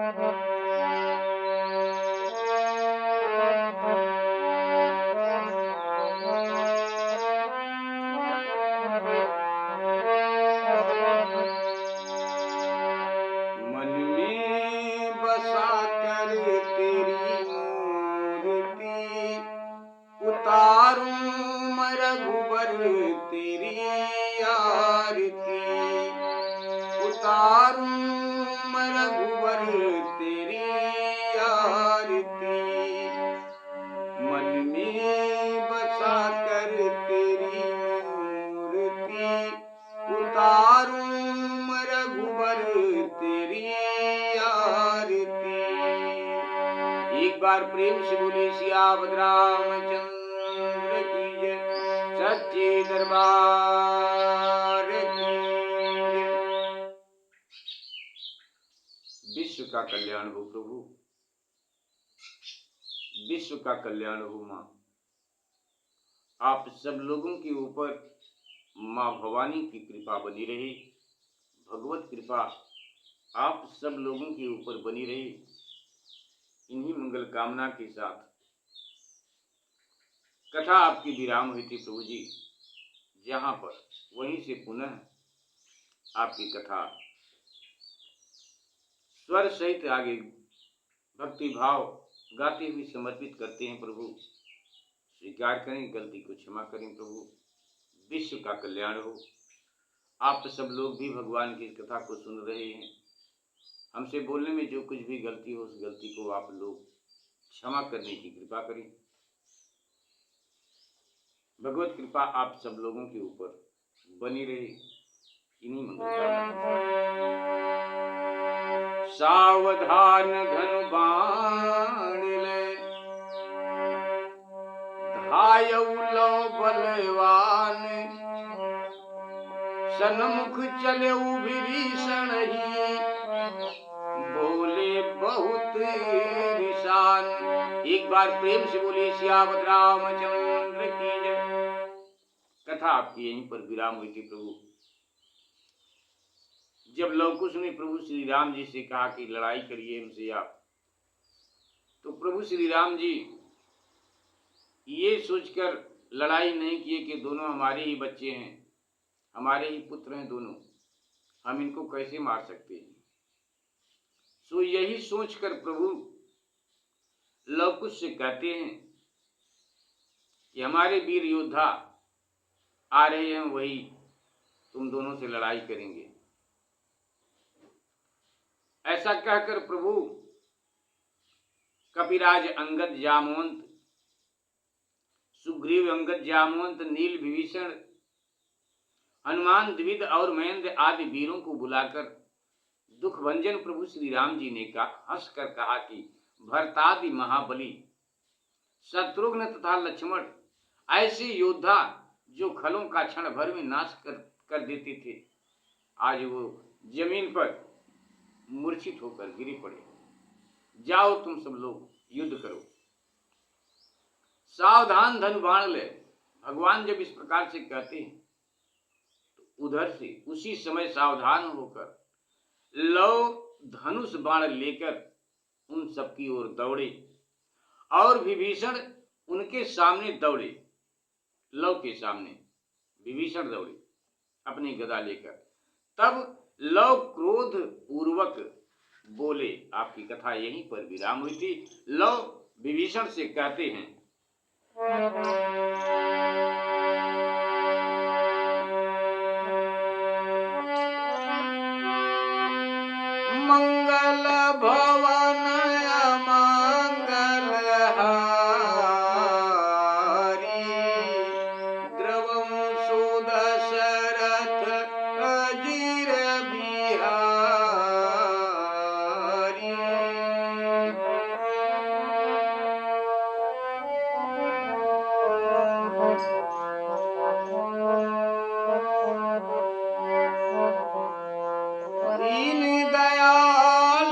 मन में बसा कर तेरी मूर्ति उतारूं मैं रघुबर तेरी आरती, उतारूं मैं रघुबर तेरी आरती। मन में बसा कर तेरी मूर्ति उतारूं मैं रघुबर तेरी आरती। एक बार प्रेम से बोले सियावत रामचंद्र की जय, सच्चे दरबार की जय। विश्व का कल्याण हो प्रभु, विश्व का कल्याण हो माँ। आप सब लोगों के ऊपर माँ भवानी की कृपा बनी रहे, भगवत कृपा आप सब लोगों के ऊपर बनी रहे। इन्हीं मंगल कामना के साथ कथा आपकी विराम हुई थी प्रभु जी, जहाँ पर वहीं से पुनः आपकी कथा स्वर सहित आगे भक्ति भाव गाते हुए समर्पित करते हैं प्रभु। स्वीकार करें, गलती को क्षमा करें प्रभु। विश्व का कल्याण हो। आप सब लोग भी भगवान की कथा को सुन रहे हैं, हमसे बोलने में जो कुछ भी गलती हो उस गलती को आप लोग क्षमा करने की कृपा करें। भगवत कृपा आप सब लोगों के ऊपर बनी रहे। इन्हीं मंगल सावधान धनु बाण ले धायउ लो बलवान, सन्मुख चले विभीषण ही बोले बहुत निशान। एक बार प्रेम से बोले सियावत रामचंद्र की जय। कथा आपकी यहीं पर विराम हुई थी प्रभु। जब लवकुश ने प्रभु श्री राम जी से कहा कि लड़ाई करिए हमसे आप, तो प्रभु श्री राम जी ये सोचकर लड़ाई नहीं किए कि दोनों हमारे ही बच्चे हैं, हमारे ही पुत्र हैं दोनों, हम इनको कैसे मार सकते हैं। सो यही सोचकर प्रभु लवकुश से कहते हैं कि हमारे वीर योद्धा आ रहे हैं, वही तुम दोनों से लड़ाई करेंगे। ऐसा कहकर प्रभु कपिराज अंगद जामवंत, सुग्रीव अंगद जामवंत, नील विभीषण, हनुमान द्विविद और महेंद्र आदि वीरों को बुलाकर दुख भंजन प्रभु श्री राम जी ने हंसकर कहा कि भरतादि महाबली, शत्रुघ्न तथा लक्ष्मण ऐसे योद्धा जो खलों का क्षण भर में नाश कर देते थे, आज वो जमीन पर मूर्छित होकर गिरे पड़े। जाओ तुम सब लोग युद्ध करो। सावधान धनु बाण ले। भगवान जब इस प्रकार से कहते हैं तो उधर से उसी समय सावधान होकर लव धनुष बाण लेकर उन सबकी ओर दौड़े और विभीषण उनके सामने दौड़े। लव के सामने विभीषण दौड़े अपनी गदा लेकर। तब लव क्रोध पूर्वक बोले। आपकी कथा यहीं पर विराम हुई थी। लव विभीषण से कहते हैं मंगल भवन अमंगल हारी, द्रवं सुदशरथ अजीर बिहारी। दीन दयाल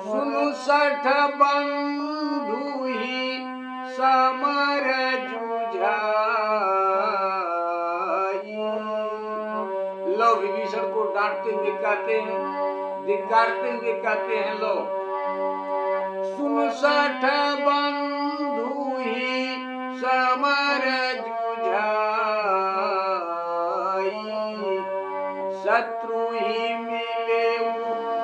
सुनु सठ बंधु ही समर जुझाई। लो विभीषण को डांटते हुए कहते हैं, धिक्कारते हुए कहते हैं, लो सुनु सठ बंधु ही समर जुझाई। शत्रु ही मिले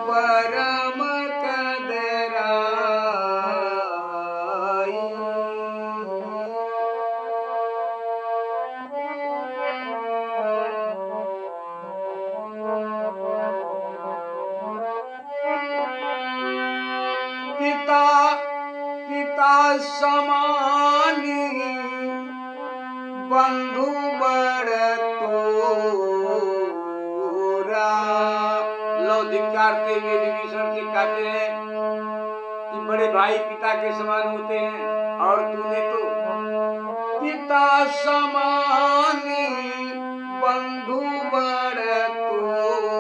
परम कदराई। पिता पिता समानी बंधु बड़ तोरा। लो धिक्कारते हुए विभीषण से कहते हैं कि बड़े भाई पिता के समान होते हैं और तूने तो पिता समानी बंधु बड़ तोरा।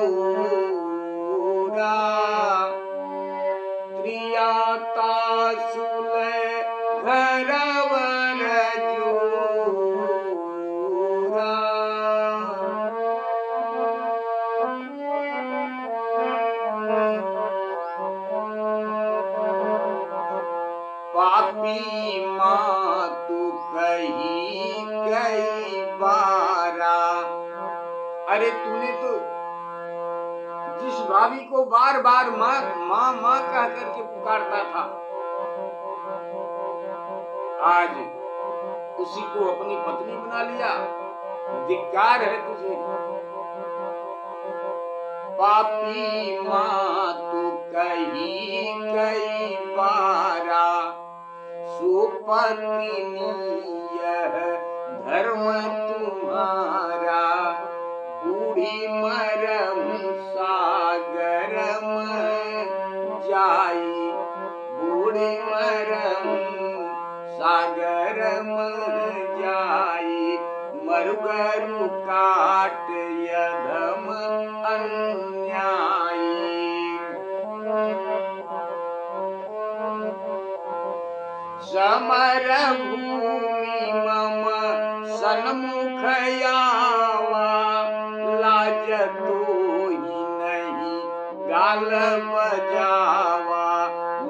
त्रियाता सुले घरवर जोरा। पापी मातु कही कई बारा। अरे तूने तो जिस भाभी को बार बार माँ माँ माँ कह करके पुकारता था, आज उसी को अपनी पत्नी बना लिया। धिक्कार है तुझे। पापी मातु कही कई बारा, सुपत्नी यह धर्म तुम्हारा। बूढ़ी मरम सागर में जाई, बूढ़ी मरम सागर में जाई। मरुगरु काट यधम अन्यायी। समर भूमि मम सन्मुख आवा, लाज तो ही नहीं गाल बजावा।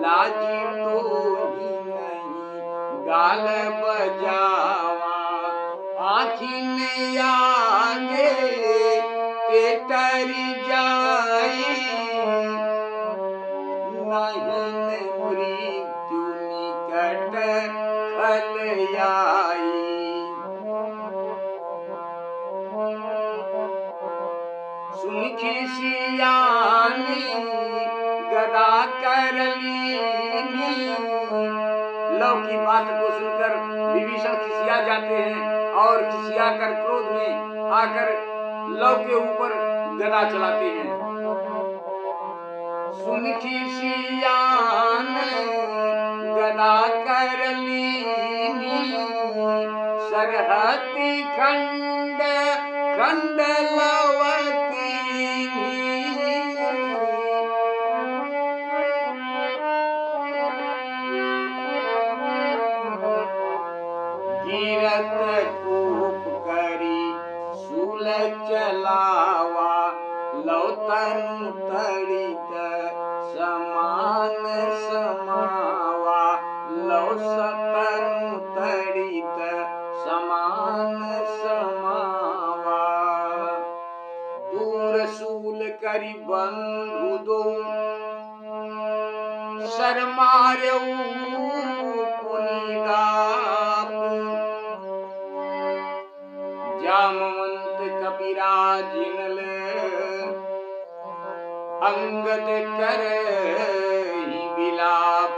लाज तो ही नहीं गाल बजावा। आँखिन आगे केटरी जाई, नहीं मृत्यु निकट खल आई। सुन खिसियानी गदा कर लीनी। लव की बात को सुनकर विभीषण खिसिया जाते हैं और खिसिया कर क्रोध में आकर लव के ऊपर गदा चलाते हैं। सुन खिसियान गदा कर लीनी, सरहती खंड खंड लवती। गिरत कूप करी सूल चलावा, लौतनु तड़ित समान समावा। लौ सतनु तड़ित समान समावा। दूर सूल करी बंधु दो, सर मार्यऊ पुनीदाप। जामवंत कपिराज जिनले, अंगद कर ही विलाप।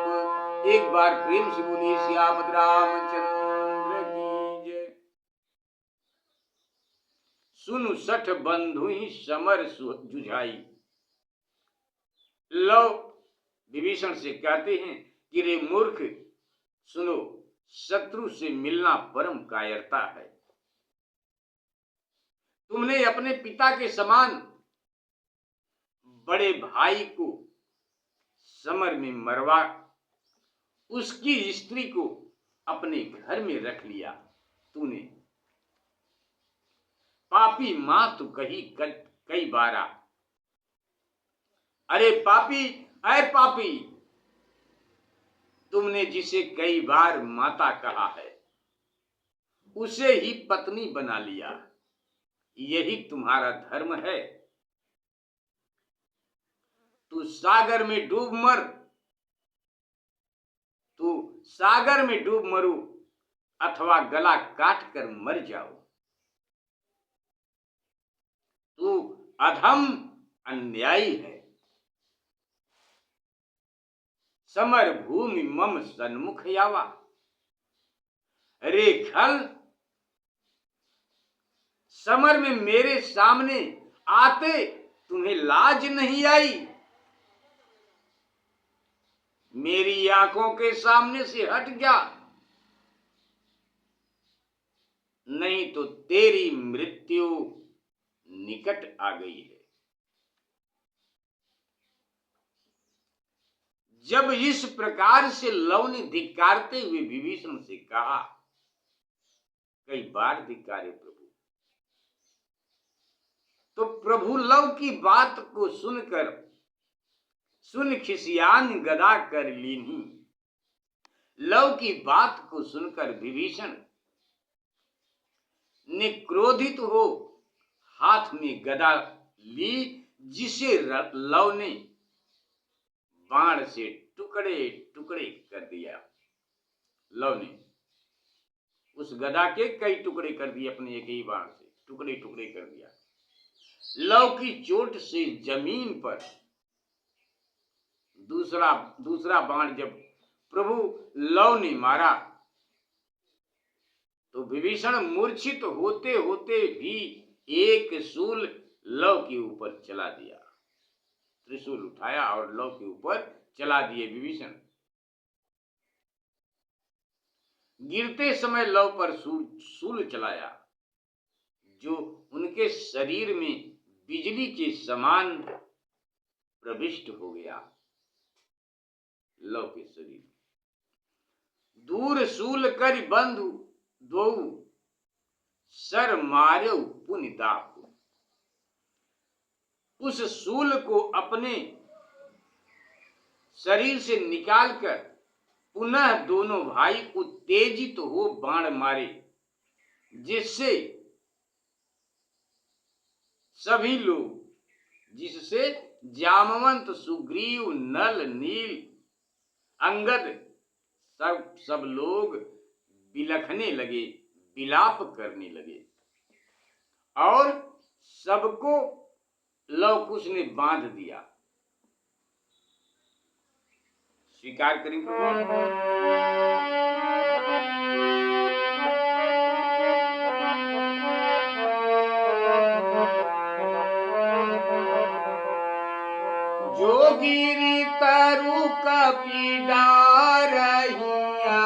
एक बार प्रेम से बोलिए सियापत रामचंद्र की जय। सुनु सठ बंधु ही समर जुझाई। लो विभीषण से कहते हैं कि रे मूर्ख, सुनो, शत्रु से मिलना परम कायरता है। तुमने अपने पिता के समान बड़े भाई को समर में मरवा उसकी स्त्री को अपने घर में रख लिया तूने। पापी मां तो कही कई बारा, अरे पापी, अरे पापी, तुमने जिसे कई बार माता कहा है उसे ही पत्नी बना लिया, यही तुम्हारा धर्म है। तू सागर में डूब मर, तू सागर में डूब मरू अथवा गला काट कर मर जाओ। तू अधम अन्यायी है। समर भूमि मम सन्मुख यावा, रे खल, समर में मेरे सामने आते तुम्हें लाज नहीं आई? मेरी आंखों के सामने से हट गया, नहीं तो तेरी मृत्यु निकट आ गई है। जब इस प्रकार से लव ने धिक्कारते हुए विभीषण से कहा, कई बार धिक्कारे प्रभु, तो प्रभु लव की बात को सुनकर सुन खिसियान गदा कर लीनी। लव की बात को सुनकर विभीषण ने क्रोधित हो हाथ में गदा ली, जिसे लव ने बाण से टुकड़े टुकड़े कर दिया। लव ने उस गदा के कई टुकड़े कर दिए, अपने एक ही बाण से टुकड़े टुकड़े कर दिया। लव की चोट से जमीन पर दूसरा बाण जब प्रभु लव ने मारा तो विभीषण मूर्छित होते होते भी एक शूल लव के ऊपर चला दिया। त्रिशूल उठाया और लव के ऊपर चला दिए विभीषण। गिरते समय लव पर शूल चलाया, जो उनके शरीर में बिजली के समान प्रविष्ट हो गया। लव के शरीर दूर शूल कर बंधु दो सर मार्यो पुनि दाहु। उस शूल को अपने शरीर से निकालकर पुनः दोनों भाई उत्तेजित हो बाण मारे, जिससे सभी लोग, जिससे जामवंत, सुग्रीव, नल, नील, अंगद सब लोग बिलखने लगे, विलाप करने लगे और सबको लवकुश ने बांध दिया। स्वीकार करेंगे जोगिरी तरु कपि डारहिया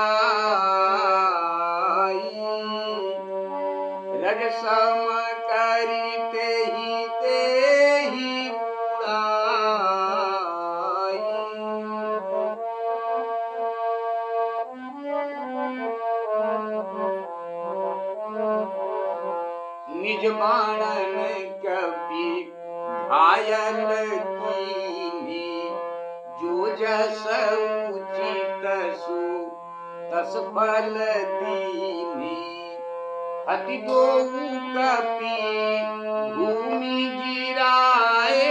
रज सम करिते ही तेहि उड़ाई। निज बाणन कपि घायल कीन्ही, जो जस उचित सु तस फल दीन्ही। अति दोऊ कपि भूमि गिराए,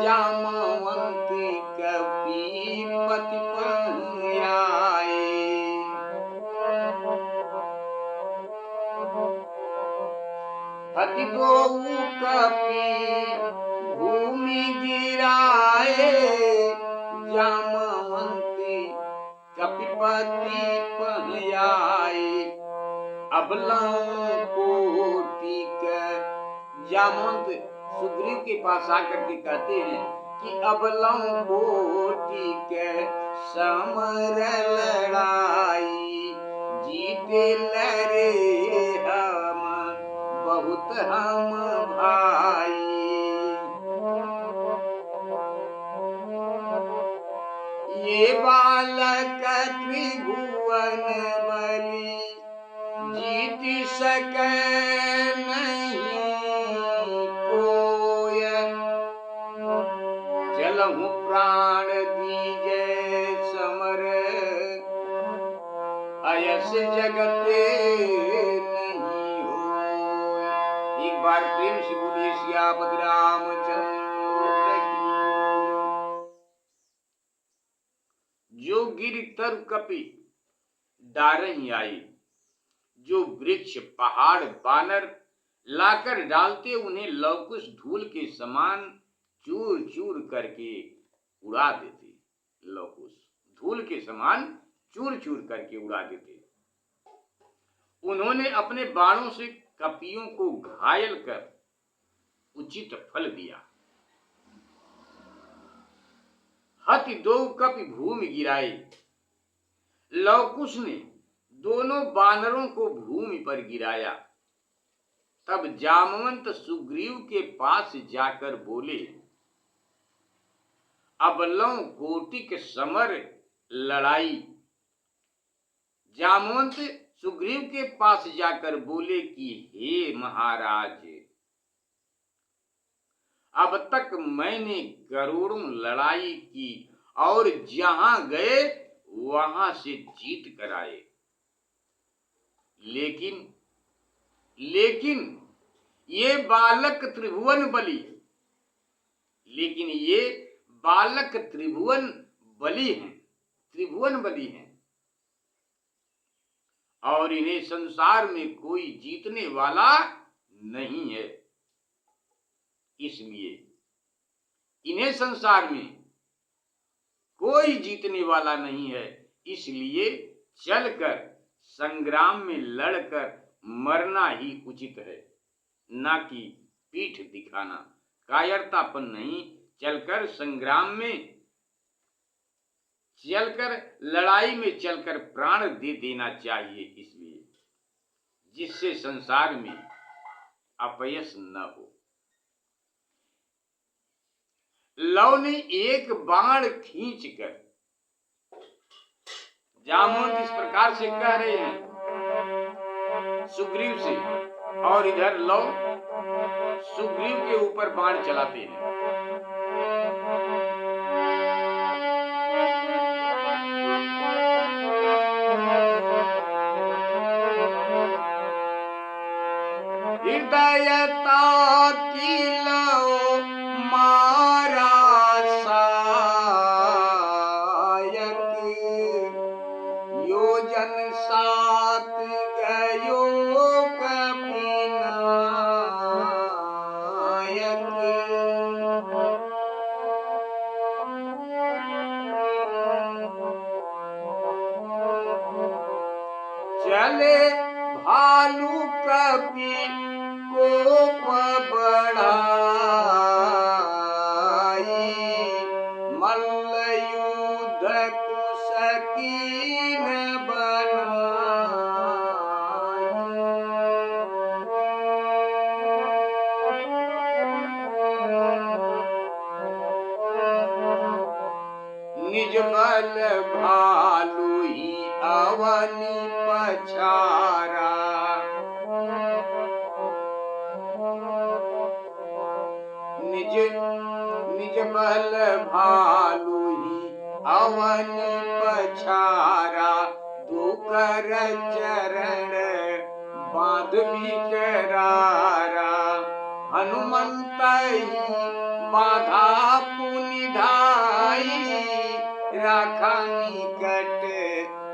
जामवंत कपि पति पहुँचाए। अति दोऊ कपि भूमि गिराए, जामवंत कपिपति पहुँचाए। अबलंग कोटि के जामवंत सुग्रीव के पास आकर के कहते हैं कि अबलंग कोटि के समर लड़ाई, जीते लरे हम बहुत हम भाई। ये बालक त्रिभुवन बलि जीत सके नहीं कोय। चलहु प्राण दीजे समर अयस जगते नहीं होय। एक बार प्रेम से बोलिए सियापति रामचंद्र की। जो गिर तरु कपि डारहि आई, जो वृक्ष पहाड़ बानर लाकर डालते उन्हें लवकुश धूल के समान चूर चूर करके उड़ा देते। लवकुश धूल के समान चूर चूर करके उड़ा देते। उन्होंने अपने बाणों से कपियों को घायल कर उचित फल दिया। हति दो कपि भूमि गिराए। लवकुश ने दोनों बानरों को भूमि पर गिराया। तब जामवंत सुग्रीव के पास जाकर बोले, अब लौ कोटिक समर लड़ाई। जामवंत सुग्रीव के पास जाकर बोले कि हे महाराज, अब तक मैंने करोड़ों लड़ाई की और जहां गए वहां से जीत कर आए, लेकिन ये बालक त्रिभुवन बलि हैं और इन्हें संसार में कोई जीतने वाला नहीं है। इसलिए इन्हें संसार में कोई जीतने वाला नहीं है, इसलिए चलकर संग्राम में लड़कर मरना ही उचित है, ना कि पीठ दिखाना, कायरतापन नहीं। चलकर संग्राम में चलकर लड़ाई में चलकर प्राण दे देना चाहिए, इसलिए जिससे संसार में अपयश न हो। लव ने एक बाण खींचकर, जामवंत इस प्रकार से कह रहे हैं सुग्रीव से, और इधर लव सुग्रीव के ऊपर बाण चलाते हैं। हृदयता की लव मारा योजन साथ गयो कपि नायक। चले भालू कपि कोप बढ़ाई, मल्ल युद्ध कुशकीन निज बल भालू ही अवनि पछारा। निज बल भालू ही अवनि पछारा। दुकर चरण बांध बिकरारा। हनुमंत ही बाधा पुनि ढाई। राखा निकट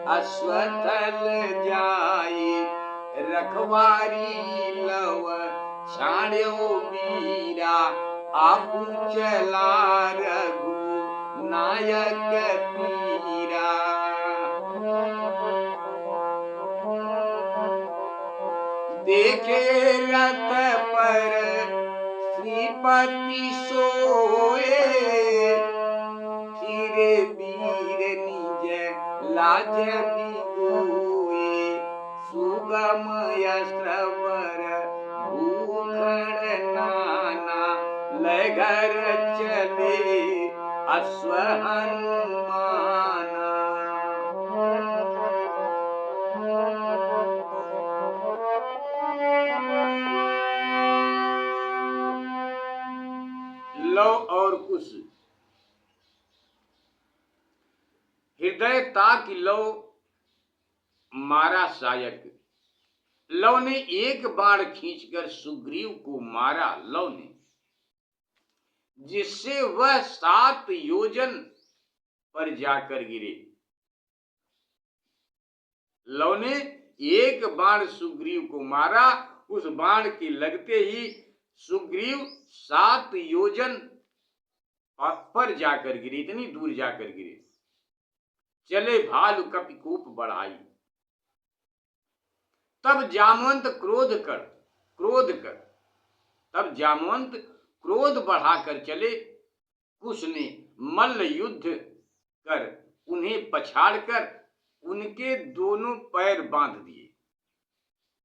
अश्वत्थल जाई। रखवारी लव छाड़्यो वीरा। आपु चला रघु नायक पीरा। देखे रथ पर श्रीपति सोए। फिरे वीर निज लाज बिगोए। सुगम अस्त्रवर भूखड़ नाना। लय घर चले अश्व हनुमाना। लव और कुश, हृदय ताकि लव मारा सायक। लव ने एक बाण खींचकर सुग्रीव को मारा, लव ने, जिससे वह 7 योजन पर जाकर गिरे। लव ने एक बाण सुग्रीव को मारा, उस बाण के लगते ही सुग्रीव 7 योजन पर जाकर गिरे, इतनी दूर जाकर गिरे। चले भालु कपिकूप बढ़ाई। तब जामवंत क्रोध बढ़ाकर चले। कुश ने मल्ल युद्ध कर उन्हें पछाड़कर उनके दोनों पैर बांध दिए।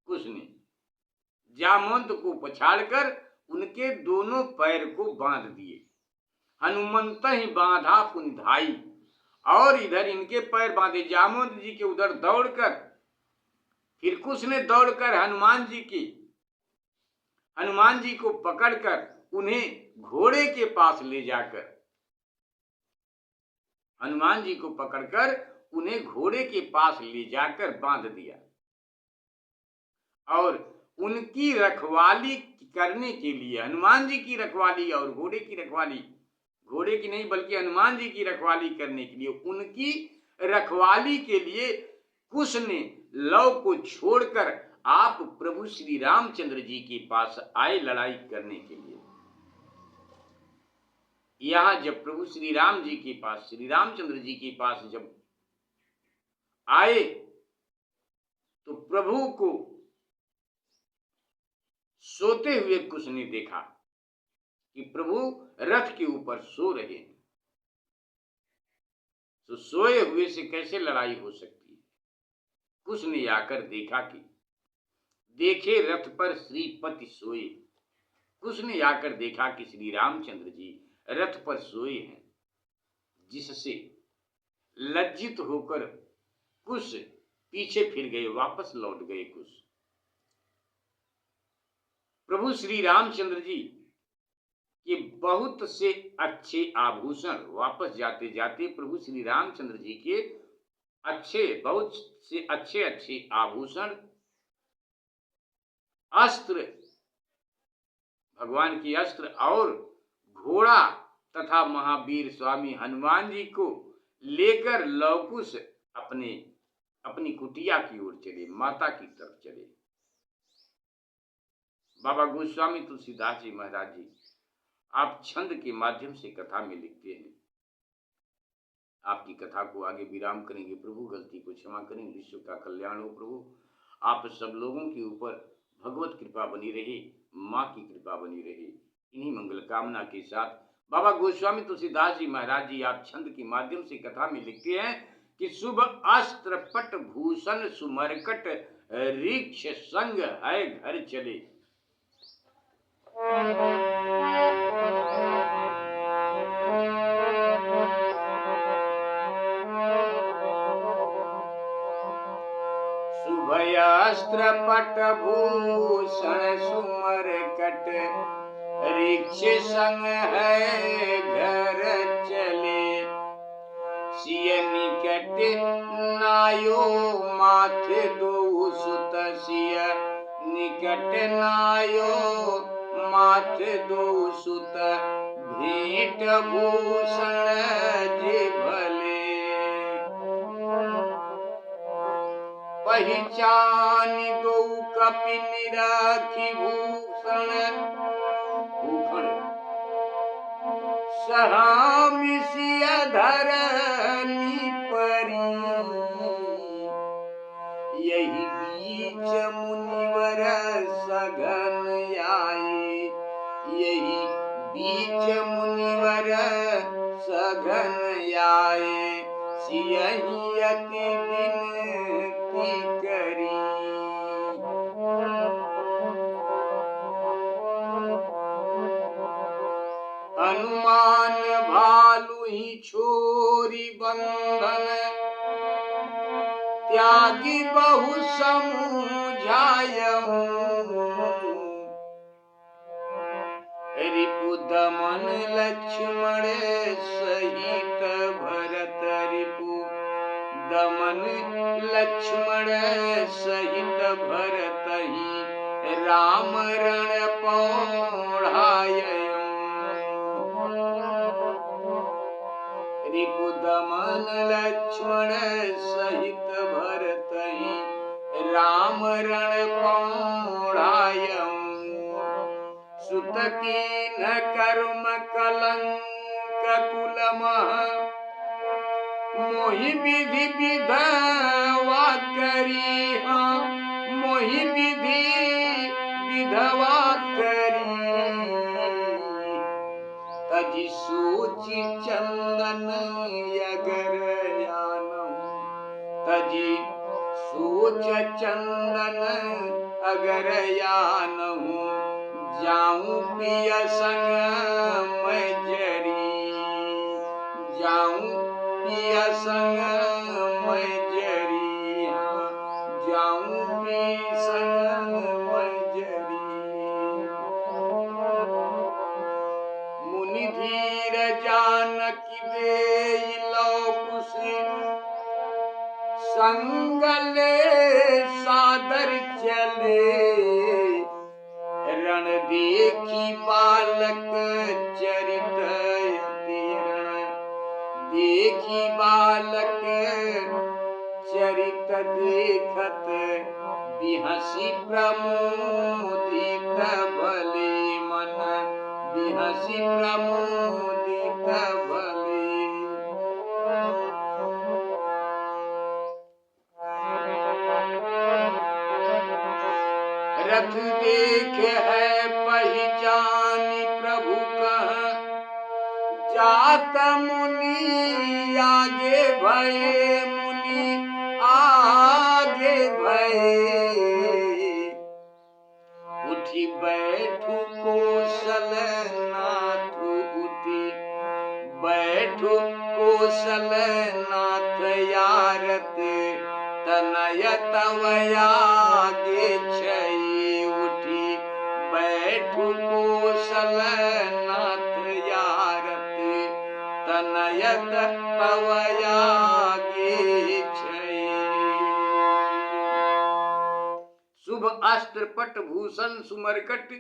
कुश ने जामवंत को पछाड़कर उनके दोनों पैर को बांध दिए। हनुमंत ही बांधा पुनिधाई, और इधर इनके पैर बांधे जामवंत जी के, उधर दौड़कर फिर कुश ने दौड़कर हनुमान जी को पकड़कर उन्हें घोड़े के पास ले जाकर, हनुमान जी को पकड़कर उन्हें घोड़े के पास ले जाकर बांध दिया और उनकी रखवाली करने के लिए, हनुमान जी की रखवाली और घोड़े की रखवाली, घोड़े की नहीं बल्कि हनुमान जी की रखवाली करने के लिए, उनकी रखवाली के लिए कुश ने लव को छोड़कर आप प्रभु श्री रामचंद्र जी के पास आए लड़ाई करने के लिए। यहां जब प्रभु श्री राम जी के पास, श्री रामचंद्र जी के पास जब आए तो प्रभु को सोते हुए कुश ने देखा कि प्रभु रथ के ऊपर सो रहे हैं। तो सोए हुए से कैसे लड़ाई हो सकती है? कुश ने आकर देखा कि देखे रथ पर श्रीपति सोए। कुश ने आकर देखा कि श्री रामचंद्र जी रथ पर सोए हैं, जिससे लज्जित होकर कुश पीछे फिर गए, वापस लौट गए कुश। प्रभु श्री रामचंद्र जी के बहुत से अच्छे आभूषण, वापस जाते जाते प्रभु श्री रामचंद्र जी के बहुत से अच्छे आभूषण, अस्त्र, भगवान की अस्त्र और घोड़ा तथा महावीर स्वामी हनुमान जी को लेकर लवकुश अपनी कुटिया की ओर चले, माता की तरफ चले। बाबा गोस्वामी तुलसीदास जी महाराज जी आप छंद के माध्यम से कथा में लिखते हैं। आपकी कथा को आगे विराम करेंगे। प्रभु गलती को क्षमा करें, विश्व का कल्याण हो प्रभु। आप सब लोगों के ऊपर भगवत कृपा बनी रहे, माँ की कृपा बनी रहे। इन्हीं मंगल कामना के साथ बाबा गोस्वामी तुलसीदास जी महाराज जी आप छंद के माध्यम से कथा में लिखते हैं कि शुभ अस्त्र पट भूषण सुमरकट ऋक्ष संग है घर चले। शुभयास्त्र पट भूषण सुमरकट ऋक्ष संग है घर चले। सिय निकट नायो माथे दो सुत, सिय निकट नायो माथे दो सुत, भेंट भूषण जे भले। पहचान दो कपि निराखी भूषण, भूषण सहामी सिय धरनी परी। यही बीच मुनिवर सघन आए, यही बीच मुनिवर सघन आए। सियहि अति विनती करी। हनुमान भालू ही छोरी बंधन त्यागी बहु समझायऊ रिपु दमन लक्ष्मण सहित भरत रिपु दमन लक्ष्मण सहित भरत ही राम रण पौढ़ायऊ रिपु दमन लक्ष्मण सहित भरत ही राम रण पौढ़ायऊ सुत कीन कर्म कलंक कुलमह मोहि विधि विधवा करी मोहि विधि विधवा करी तजि सोचि चंदन अगर यानम तजि सोच चंदन अगर यानहु जाऊं पिय संग मैं जरी जाऊं पिय संग मैं जरी जाऊं पिय संग मैं जरी मुनि धीर जानकी देई लौ कुशी संग ले सादर चले रण देखी बालक चरित रण देखी बालक चरित देखत बिहसी प्रमोदित भले मन बिहसी प्रमोदित भले रथ देख है पहचानी प्रभु कह जात मुनि आगे भये मुनि आगे भये उठी बैठू कौशल नाथ उठी बैठू कौशल नाथ यारत तनय तव आगे छई उठी बैठू कौशल नाथ यारत तनयत तव आगे छई शुभ अस्त्र पट भूषण सुमरकट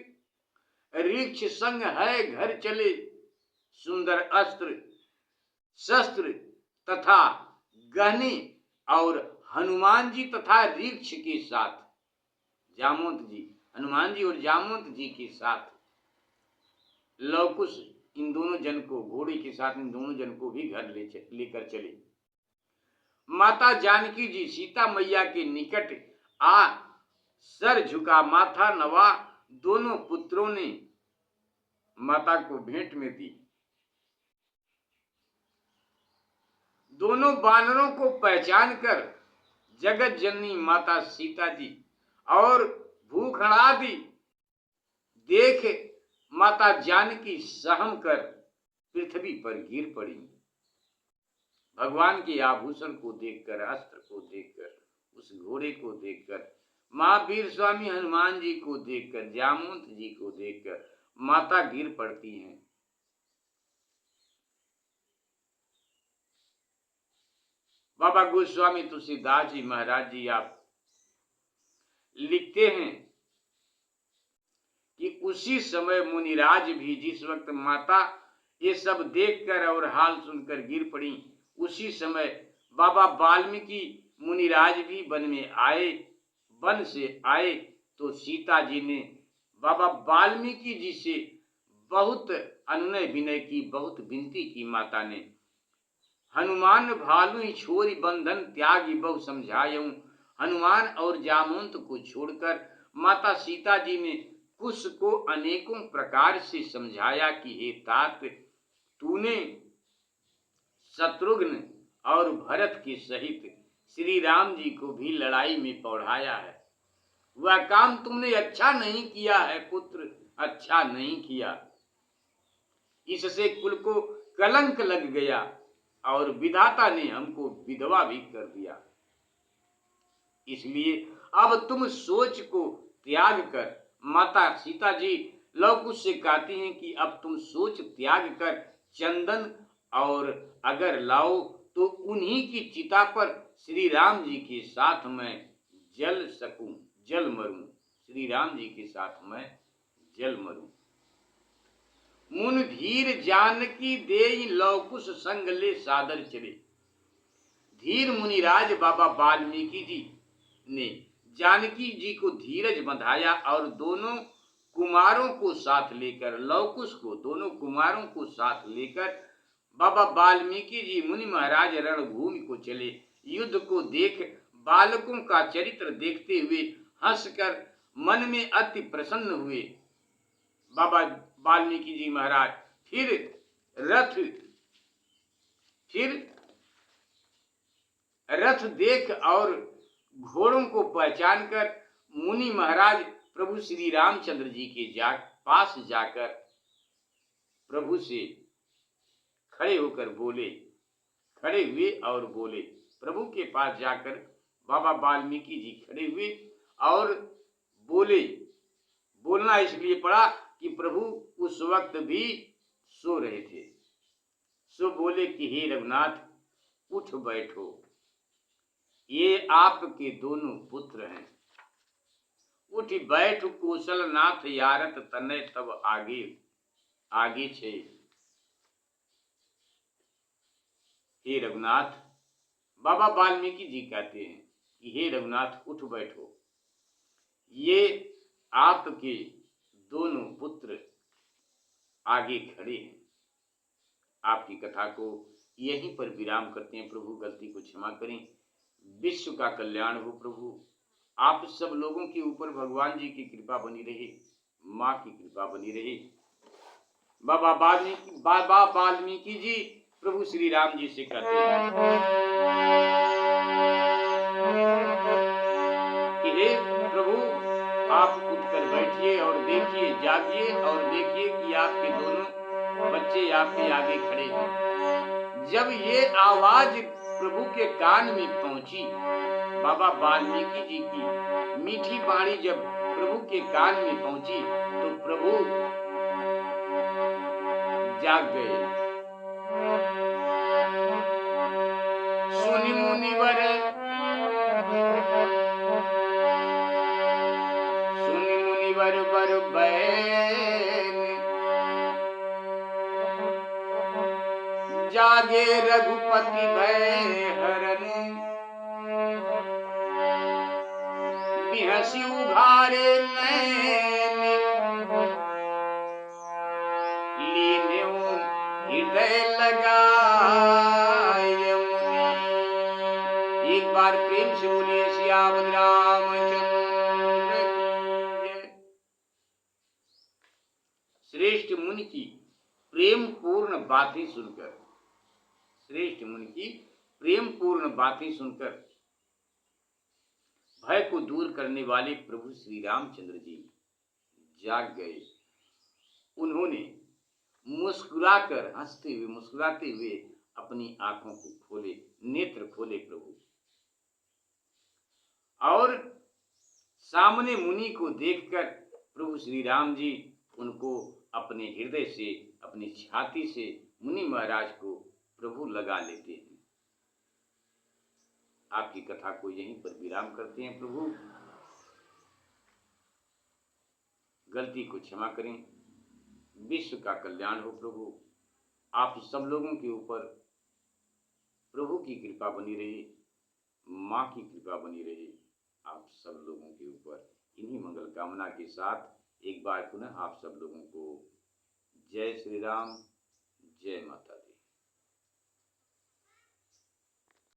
रीक्ष संग है घर चले सुंदर अस्त्र शस्त्र तथा गहने और हनुमान जी तथा रीक्ष के साथ जामवंत जी हनुमान जी और जामवंत जी के साथ लवकुश इन दोनों जन को घोड़े के साथ इन दोनों जन को भी घर लेकर चले। माता जानकी जी सीता मैया के निकट आ सर झुका माथा नवा दोनों पुत्रों ने माता को भेंट में दी। दोनों बानरों को पहचान कर जगत जननी माता सीता जी और भूखणादि देख माता जानकी सहम कर पृथ्वी पर गिर पड़ी। भगवान के आभूषण को देखकर अस्त्र को देखकर उस घोड़े को देखकर महावीर स्वामी हनुमान जी को देखकर जामवंत जी को देखकर माता गिर पड़ती हैं। बाबा गोस्वामी तुलसीदास जी महाराज जी आप लिखते हैं कि उसी समय मुनिराज भी जिस वक्त माता ये सब देखकर और हाल सुनकर गिर पड़ी उसी समय बाबा वाल्मीकि मुनिराज भी वन से आए तो सीता जी ने बाबा वाल्मीकि जी से बहुत अनुनय विनय की बहुत विनती की। माता ने हनुमान भालू छोरी बंधन त्यागी बहु समझायऊं हनुमान और जामवंत को छोड़कर माता सीता जी ने कुश को अनेकों प्रकार से समझाया कि हे तात तूने शत्रुघ्न और भरत के सहित श्री राम जी को भी लड़ाई में पौड़ाया है। वह काम तुमने अच्छा नहीं किया है पुत्र, अच्छा नहीं किया। इससे कुल को कलंक लग गया और विधाता ने हमको विधवा भी कर दिया। इसलिए अब तुम सोच को त्याग कर, माता सीता जी लव कुश से कहती हैं कि अब तुम सोच त्याग कर चंदन और अगर लाओ तो उन्हीं की चिता पर श्री राम जी के साथ मैं जल सकूं, जल मरूं। श्री राम जी के साथ मैं जल मरूं। मुन धीर जानकी देई लव कुश संग ले सादर चले। धीर मुनिराज बाबा वाल्मीकि जी ने जानकी जी को धीरज बंधाया और दोनों कुमारों को साथ लेकर, लवकुश को, दोनों कुमारों को साथ लेकर बाबा वाल्मीकि जी मुनि महाराज रणभूमि को चले। युद्ध को देख बालकों का चरित्र देखते हुए हंसकर मन में अति प्रसन्न हुए। बाबा वाल्मीकि जी महाराज फिर रथ देख और घोड़ों को पहचान कर मुनि महाराज प्रभु श्री रामचंद्र जी के पास जाकर प्रभु से खड़े हुए और बोले। प्रभु के पास जाकर बाबा वाल्मीकि जी खड़े हुए और बोले। बोलना इसलिए पड़ा कि प्रभु उस वक्त भी सो रहे थे। सो बोले कि हे रघुनाथ उठ बैठो, ये आपके दोनों पुत्र हैं। उठ बैठ कौशल नाथ यारत तनय तब आगे छे। हे रघुनाथ, बाबा वाल्मीकि जी कहते हैं कि हे रघुनाथ उठ बैठो, ये आपके दोनों पुत्र आगे खड़े हैं। आपकी कथा को यहीं पर विराम करते हैं। प्रभु गलती को क्षमा करें। विश्व का कल्याण हो प्रभु। आप सब लोगों के ऊपर भगवान जी की कृपा बनी रहे, माँ की कृपा बनी रहे। बाबा वाल्मीकि जी प्रभु श्री राम जी से कहते हैं कि हे प्रभु आप उठकर बैठिए और देखिए, जागिए और देखिए कि आपके दोनों बच्चे आपके आगे खड़े हैं। जब ये आवाज प्रभु के कान में पहुंची, बाबा वाल्मीकि जी की मीठी वाणी जब प्रभु के कान में पहुंची तो प्रभु जाग गए। सुनि मुनिवर बर बैन, जागे रघुपति भय हरन। बिहसी उघारे नैन, लीन्यों हृदय लगाय मुनि। एक बार प्रेम से बोलिए सियावर रामचंद्र की जय। श्रेष्ठ मुनि की प्रेम पूर्ण बातें सुनकर, श्रेष्ठ मुनि की प्रेम पूर्ण बातें सुनकर भय को दूर करने वाले प्रभु श्री रामचंद्र जी जाग गए। उन्होंने मुस्कुराकर, हंसते हुए, मुस्कुराते हुए अपनी आंखों को खोले, नेत्र खोले प्रभु, और सामने मुनि को देखकर प्रभु श्री राम जी उनको अपने हृदय से, अपनी छाती से मुनि महाराज को प्रभु लगा लेते हैं। आपकी कथा को यहीं पर विराम करते हैं। प्रभु गलती को क्षमा करें। विश्व का कल्याण हो प्रभु। आप सब लोगों के ऊपर प्रभु की कृपा बनी रहे, माँ की कृपा बनी रहे। आप सब लोगों के ऊपर इन्हीं मंगल कामना के साथ एक बार पुनः आप सब लोगों को जय श्री राम, जय माता दी।